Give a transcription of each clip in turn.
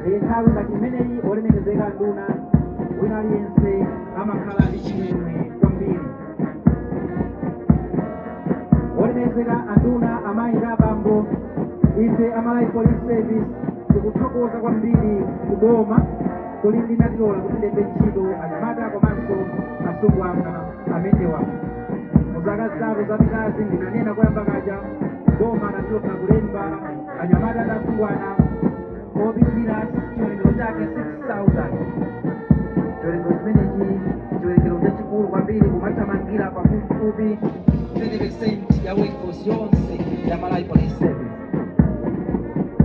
nthawi ngati imeneyi olemekezeka nduna wina aliyense amakhala ndi chimwemwe kwambiri. Olemekezeka anduna, amayi ndi abambo, ife Amalawi Police Service tikuthokoza kwambiri kuboma kuli linatilola kuti tilembe ntchito anyamata komanso asungwana amenewa. Muzaka zitatu zapitazi ndinanena koyamba kaja boma anatilola kulemba anyamata ndi asungwana opitirira chiwerengero chake 6,000. Chiwerengero chimenechi chiwerengero chachikulu kwambiri kumathamangira pafupifupi 30% ya workforce yonse ya Malawi Police Service.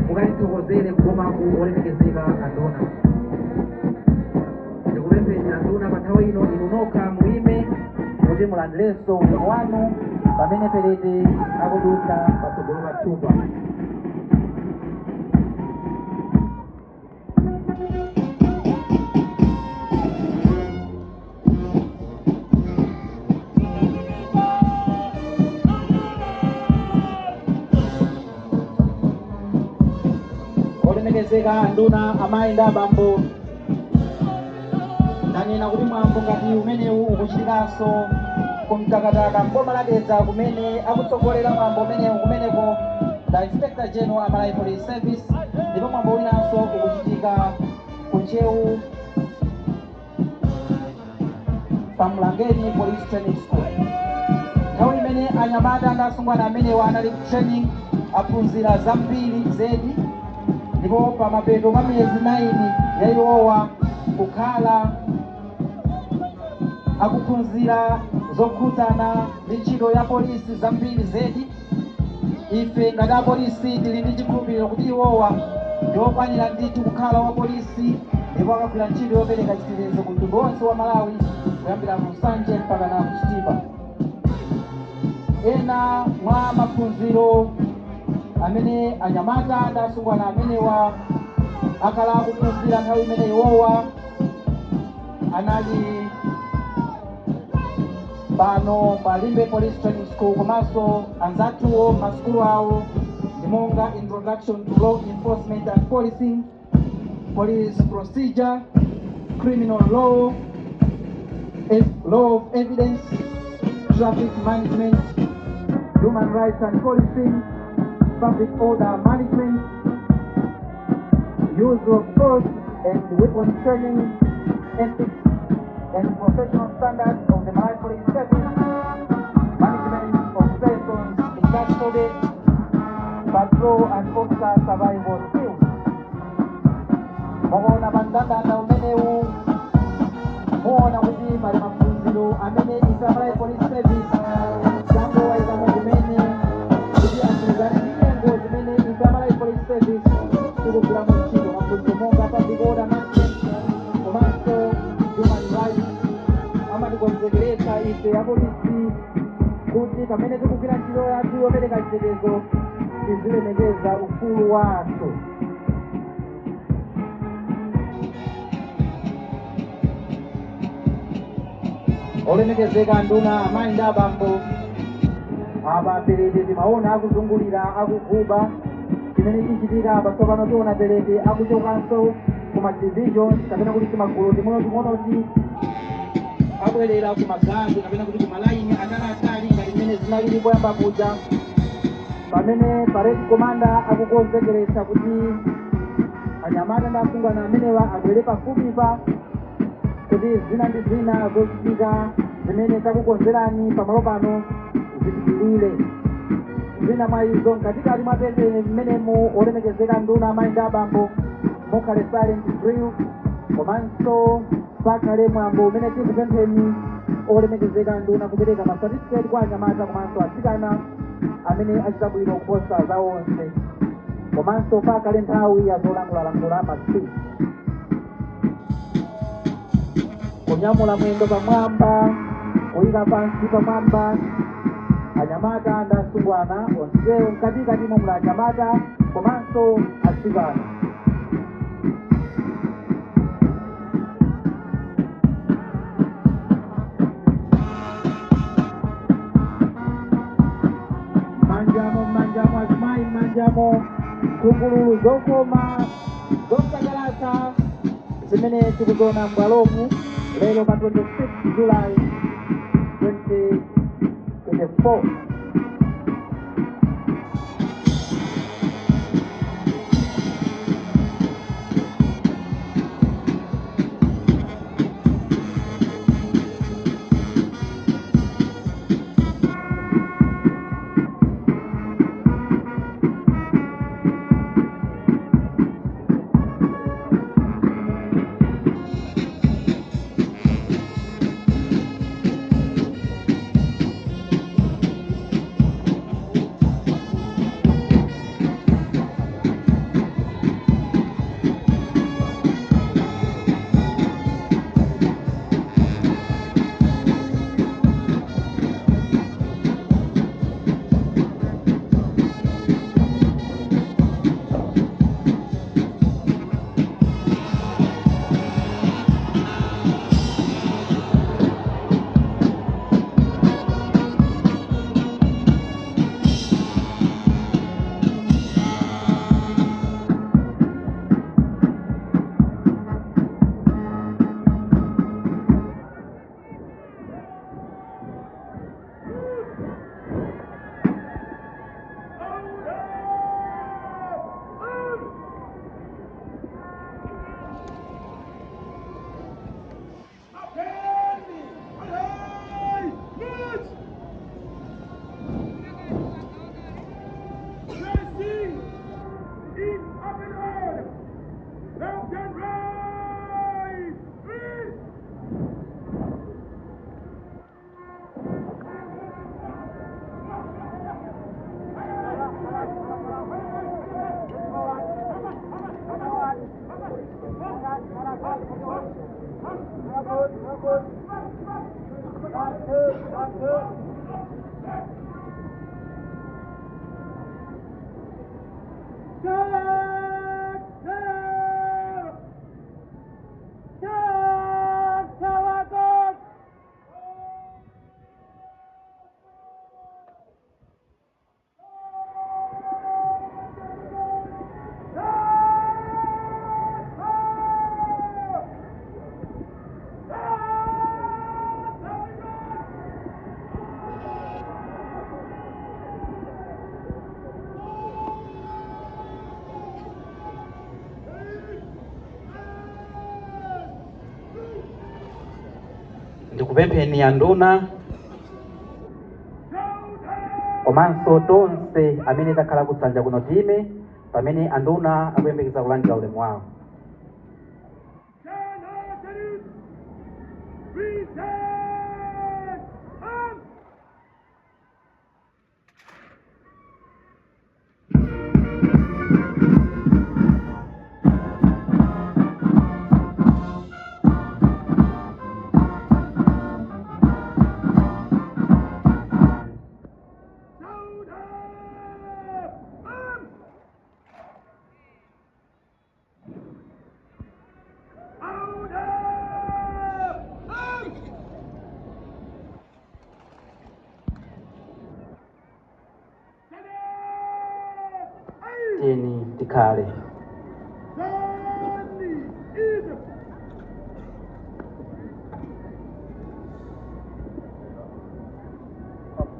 Mukatithokozere kugomaku olemekezeka anduna. Ndikupempheni anduna pa nthawi ino inu nokha muime kuti mulandirenso ulemu wanu pamene perete akudutsa patsogolo pa thupa. Olemekezeka anduna, amayi ndi abambo, ndanena kuti mwambo ngati umenewu ukuchitikanso kumtakataka mboma la Dedza kumene akutsogolera mwambo umenewu kumeneko nda Inspector General Amalawi Police Service, ndipo mwambo winanso ukuchitika ku Nchewu pa Mlangeni Police Training School. Nthawi imene anyamata ndi asungwana amenewa anali ku training aphunzira zambiri zedi, ndipo pa mapeto pa miyezi 9 ya iwowa kukhala akuphunzira zokhudzana ndi ntchito ya polisi zambiri zedi. Ife ngati apolisi tili ndi chikhulupiriro kuti iwowa ndiokwanira ndithu kukhala wa polisi, ndipo akagwira ntchito yopereka chitetezo ku mtundu wonse wa Malawi kuyambira mu Nsanje mpaka na ku Chitipa. Ena mwa maphunziro amene anyamata ndi asungwana amenewa akhala akuphunzira nthawi imene iwowa anali pano pa Limbe Police Training School, komanso anzathuwo masukulu awo ndi monga Introduction to Law Enforcement and Policing, Police Procedure, Criminal Law, Law of Evidence, Traffic Management, Human Rights and Policing, Public Order Management, Use of Force and Weapon Training, Ethics and Professional Standards of the Malawi Police Service, Management of Persons in Custody, Patrol and Officer Survival Skills. Muona bandanda umenewu, muona kuti pali maphunziro amene ife Malawi Police Service jambo waika kumene kuti atizane nyengo zimene ife Malawi Police Service tikugwira mu ntchito maphunziro monga public order management komanso human rights. Amatikonzekeretsa ife apolisi kuti pamene tikugwira ntchito yathu yopereka chitetezo tizilemekeza ufulu wathu. Olemekezeka nduna, amayi ndi abambo, apa perete timaona akuzungulira akuguba chimene chichitika patsopano. Tiona perete akuchokanso kuma division kapena kuti timagulu ting'onoting'onoti abwerera kumagazi kapena kuti kumalaini atali ngati mmene zinalili poyamba kuja, pamene parade commander akukonzekeretsa kuti anyamata ndi asungwana amenewa abwere pafupipa kuti zina ndi zina zochitika zimene takukonzerani pamalo pano zipitirire. Zina mwa izo mkatikati mwa pete mmenemu olemekezeka nduna, amayi ndi abambo, mukhale silent drill, komanso pakhale mwambo umene tikupempheni olemekezeka nduna kupereka ma certificate kwa anyamata komanso atsikana amene achita bwino kuposa za onse, komanso pakhale nthawi ya zolangulalangula ma speech, kunyamula mwendo pamwamba, kuyika pansi pamwamba anyamata ndi asungwana onsewo mkatikati mwa anyamata komanso atsikana. manjamo azimayi, manjamo nkhungululu zokoma zosangalatsa zimene tikuzona m'bwalomu lero pa 26 July 2024. Ndikupempheni anduna komanso tonse amene takhala kusanja kuno time pamene anduna akuyembekeza kulandira ulemu wawo. Tieni tikhale.